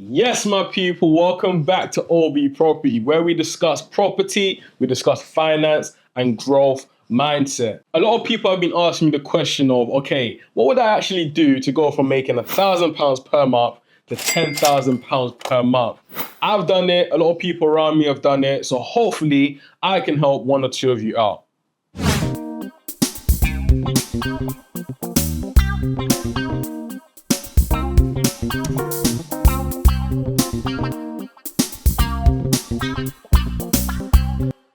Yes, my people, welcome back to OB Property, where we discuss property, we discuss finance and growth mindset. A lot of people have been asking me the question of, okay, what would I actually do to go from making £1,000 per month to £10,000 per month? I've done it, a lot of people around me have done it, so hopefully I can help one or two of you out.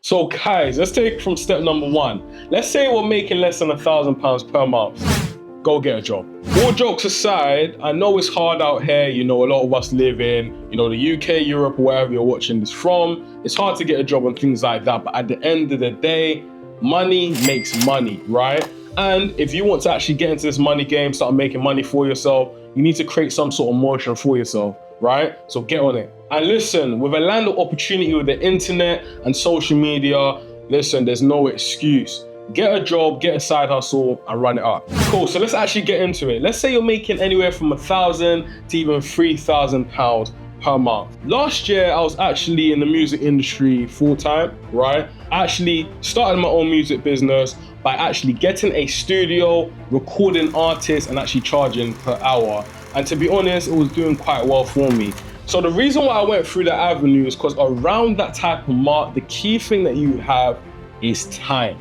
So guys, let's take it from step number one. Let's say we're making less than £1,000 per month. Go get a job. All jokes aside, I know it's hard out here. You know, a lot of us live in, the UK, Europe, wherever you're watching this from. It's hard to get a job and things like that. But at the end of the day, money makes money, right? And if you want to actually get into this money game, start making money for yourself, you need to create some sort of motion for yourself, right? So get on it. And listen, with a land of opportunity with the internet and social media, listen, there's no excuse. Get a job, get a side hustle, and run it up. Cool, so let's actually get into it. Let's say you're making anywhere from £1,000 to even £3,000 per month. Last year, I was actually in the music industry full-time, right? I actually started my own music business by actually getting a studio, recording artists, and actually charging per hour. And to be honest, it was doing quite well for me. So the reason why I went through that avenue is because around that type of mark, the key thing that you have is time.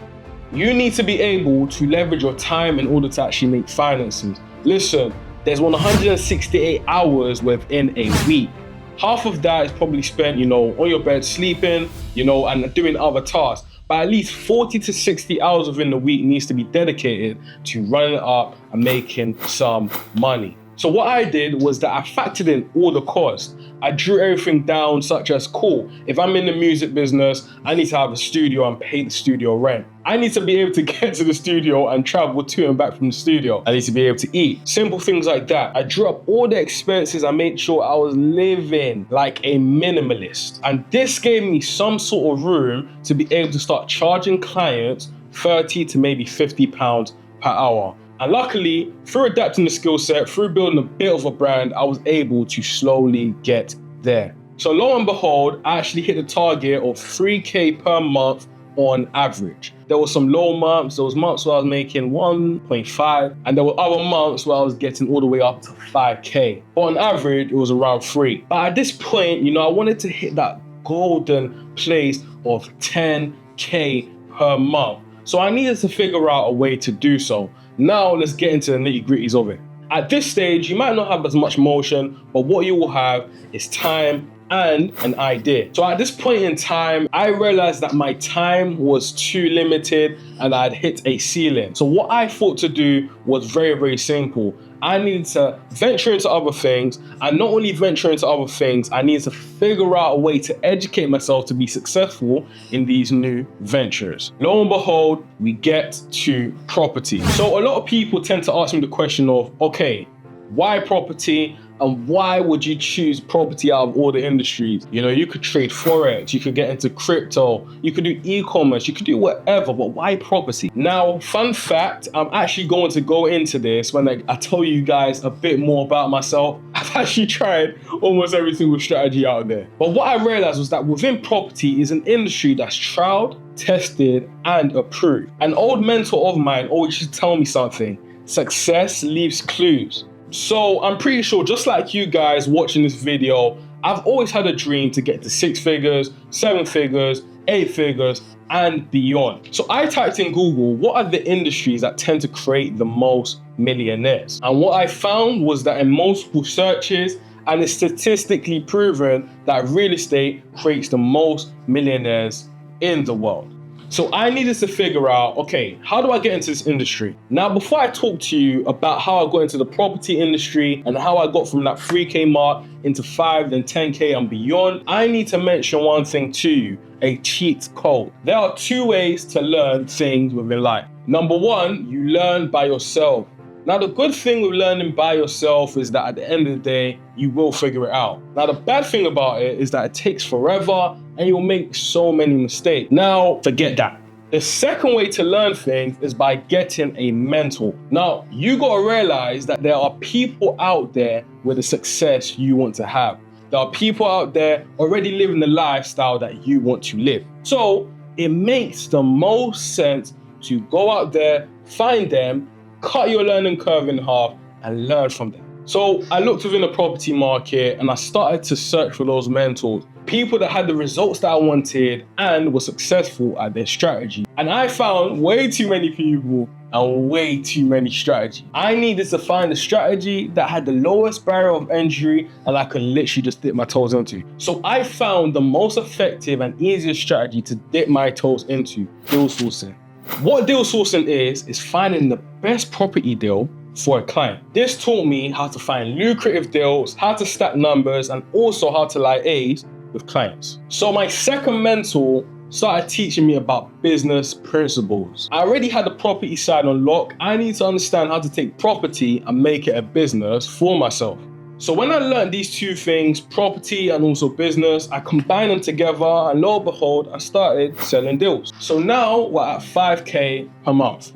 You need to be able to leverage your time in order to actually make finances. Listen, there's 168 hours within a week. Half of that is probably spent, on your bed sleeping, and doing other tasks. But at least 40 to 60 hours within the week needs to be dedicated to running up and making some money. So what I did was that I factored in all the costs. I drew everything down, such as, cool, if I'm in the music business, I need to have a studio and pay the studio rent. I need to be able to get to the studio and travel to and back from the studio. I need to be able to eat. Simple things like that. I drew up all the expenses. I made sure I was living like a minimalist. And this gave me some sort of room to be able to start charging clients 30 to maybe £50 per hour. And luckily, through adapting the skill set, through building a bit of a brand, I was able to slowly get there. So lo and behold, I actually hit the target of 3K per month on average. There were some low months, there was months where I was making 1.5, and there were other months where I was getting all the way up to 5K. But on average, it was around 3. But at this point, I wanted to hit that golden place of 10K per month. So I needed to figure out a way to do so. Now let's get into the nitty-gritties of it. At this stage, you might not have as much motion, but what you will have is time and an idea. So at this point in time, I realized that my time was too limited and I'd hit a ceiling. So what I thought to do was very, very simple. I needed to venture into other things, and not only venture into other things, I needed to figure out a way to educate myself to be successful in these new ventures. Lo and behold, we get to property. So a lot of people tend to ask me the question of, okay, why property? And why would you choose property out of all the industries? You could trade Forex, you could get into crypto, you could do e-commerce, you could do whatever, but why property? Now, fun fact, I'm actually going to go into this when I tell you guys a bit more about myself. I've actually tried almost every single strategy out there. But what I realized was that within property is an industry that's trialed, tested, and approved. An old mentor of mine always used to tell me something: success leaves clues. So I'm pretty sure, just like you guys watching this video, I've always had a dream to get to 6 figures, 7 figures, 8 figures, and beyond. So I typed in Google, what are the industries that tend to create the most millionaires? And what I found was that in multiple searches, and it's statistically proven that real estate creates the most millionaires in the world. So I needed to figure out, okay, how do I get into this industry? Now, before I talk to you about how I got into the property industry and how I got from that 3K mark into 5, then 10K and beyond, I need to mention one thing to you: a cheat code. There are 2 ways to learn things within life. Number 1, you learn by yourself. Now, the good thing with learning by yourself is that at the end of the day, you will figure it out. Now, the bad thing about it is that it takes forever and you'll make so many mistakes. Now, forget that. The second way to learn things is by getting a mentor. Now, you gotta realize that there are people out there with the success you want to have. There are people out there already living the lifestyle that you want to live. So it makes the most sense to go out there, find them, cut your learning curve in half, and learn from them. So I looked within the property market and I started to search for those mentors, people that had the results that I wanted and were successful at their strategy. And I found way too many people and way too many strategies. I needed to find a strategy that had the lowest barrier of entry and I could literally just dip my toes into. So I found the most effective and easiest strategy to dip my toes into: deal sourcing. What deal sourcing is finding the best property deal for a client. This taught me how to find lucrative deals, how to stack numbers, and also how to liaise with clients. So my second mentor started teaching me about business principles. I already had the property side on lock. I need to understand how to take property and make it a business for myself. So when I learned these two things, property and also business, I combined them together and lo and behold, I started selling deals. So now we're at 5K per month.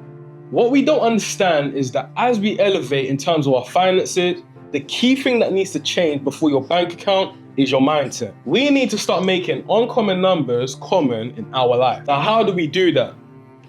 What we don't understand is that as we elevate in terms of our finances, the key thing that needs to change before your bank account is your mindset. We need to start making uncommon numbers common in our life. Now, how do we do that?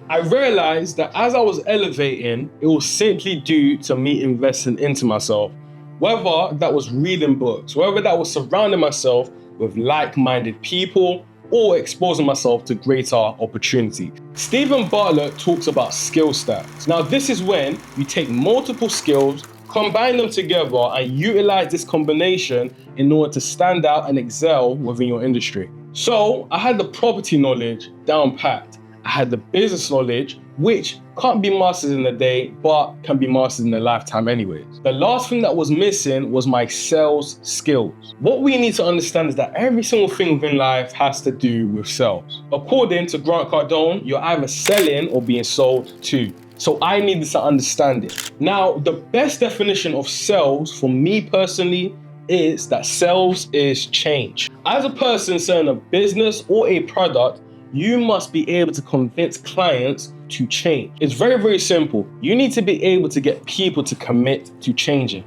I realized that as I was elevating, it was simply due to me investing into myself. Whether that was reading books, whether that was surrounding myself with like-minded people, or exposing myself to greater opportunity. Stephen Bartlett talks about skill stacks. Now, this is when you take multiple skills, combine them together, and utilize this combination in order to stand out and excel within your industry. So I had the property knowledge down packed. I had the business knowledge, which can't be mastered in a day, but can be mastered in a lifetime anyways. The last thing that was missing was my sales skills. What we need to understand is that every single thing within life has to do with sales. According to Grant Cardone, you're either selling or being sold to. So I needed to understand it. Now, the best definition of sales for me personally is that sales is change. As a person selling a business or a product, you must be able to convince clients to change. It's very, very simple. You need to be able to get people to commit to changing.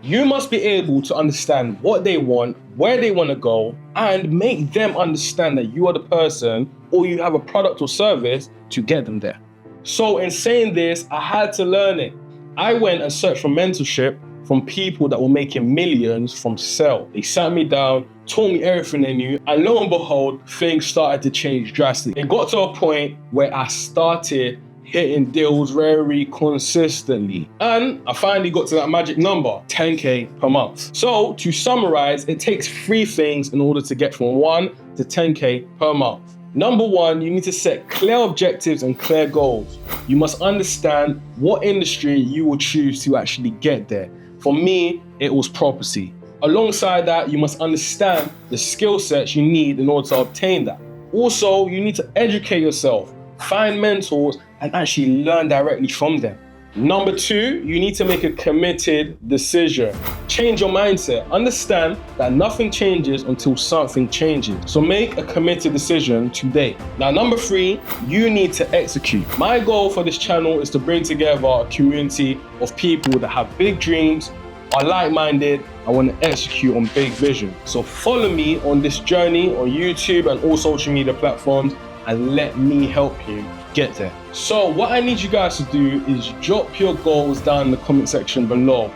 You must be able to understand what they want, where they want to go, and make them understand that you are the person or you have a product or service to get them there. So in saying this, I had to learn it. I went and searched for mentorship from people that were making millions from sales. They sat me down, told me everything they knew, and lo and behold, things started to change drastically. It got to a point where I started hitting deals very consistently. And I finally got to that magic number, 10K per month. So to summarize, it takes 3 things in order to get from 1 to 10K per month. Number 1, you need to set clear objectives and clear goals. You must understand what industry you will choose to actually get there. For me, it was property. Alongside that, you must understand the skill sets you need in order to obtain that. Also, you need to educate yourself, find mentors, and actually learn directly from them. Number 2, you need to make a committed decision. Change your mindset. Understand that nothing changes until something changes. So make a committed decision today. Now, number 3, you need to execute. My goal for this channel is to bring together a community of people that have big dreams, are like-minded, and want to execute on big vision. So follow me on this journey on YouTube and all social media platforms and let me help you get there. So what I need you guys to do is drop your goals down in the comment section below.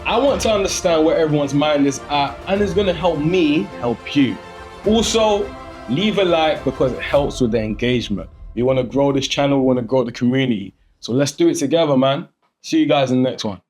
I want to understand where everyone's mind is at, and it's going to help me help you. Also, leave a like because it helps with the engagement. We want to grow this channel, we want to grow the community. So let's do it together, man. See you guys in the next one.